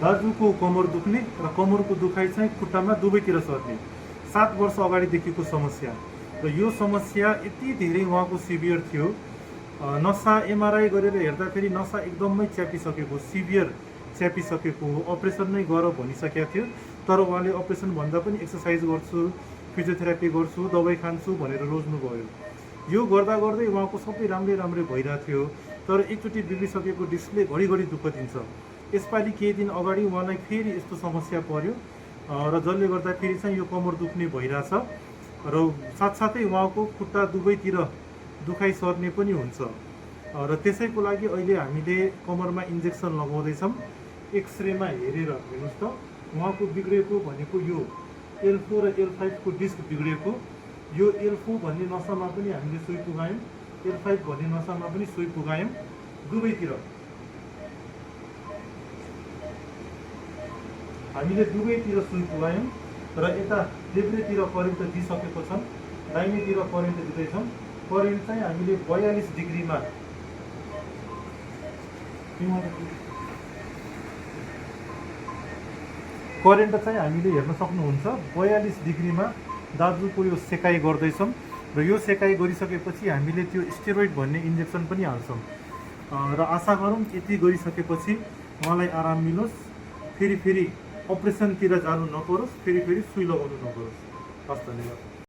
दाजुको कमर दुख्ने र कमरको दुखाइ चाहिँ खुट्टामा दुवैतिर सर्ने 7 वर्ष अगाडिदेखिको समस्या र यो समस्या यति धेरै उहाँको सिभियर थियो। नसा एमआरआई गरेर हेर्दाखेरि नसा एकदमै च्यापिसकेको, सिभियर च्यापिसकेको हो, अपरेसन नै गर भनिसकेको थियो। तर उहाँले अपरेसन भन्दा पनि एक्सर्साइज गर्छु, फिजियोथेरापी गर्छु, दबाई खान्छु भनेर रोज्नुभयो। यो गर्दा गर्दै उहाँको सबै राम्रै भइरहेको थियो। तर एकचोटि बिग्रिसकेको डिस्कले घडिघडी दुःख दिन्छ। यसपालि केही दिन अगाडि उहाँलाई फेरि यस्तो समस्या पर्यो र जसले गर्दा फेरि चाहिँ यो कमर दुख्ने भइरहेछ र साथसाथै उहाँको खुट्टा दुवैतिर दुखाइ सर्ने पनि हुन्छ र त्यसैको लागि अहिले हामीले कमरमा इन्जेक्सन लगाउँदैछौँ। एक्सरेमा हेरेर हेर्नुहोस् त उहाँको बिग्रेको भनेको यो L4 र L5 को डिस्क बिग्रेको। यो L4 भन्ने नसामा पनि हामीले सुई पुगायौँ, L5 भन्ने नसामा पनि सुई पुगायौँ, दुवैतिर हामीले सुई पुगायौँ र यता देब्रेतिर करेन्ट दिइसकेको छौँ, दाहिनेतिर करेन्ट दिँदैछौँ। करेन्ट चाहिँ हामीले 42 डिग्रीमा करेन्ट चाहिँ हामीले हेर्न सक्नुहुन्छ 42 डिग्रीमा दाजुको यो सेकाइ गर्दैछौँ र यो सेकाइ गरिसकेपछि हामीले त्यो स्टेरोइड भन्ने इन्जेक्सन पनि हाल्छौँ र आशा गरौँ यति गरिसकेपछि उहाँलाई आराम मिलोस्, फेरि अपरेसनतिर जानु नपरोस्, फेरि सुई लगाउनु नपरोस्। हस्, धन्यवाद।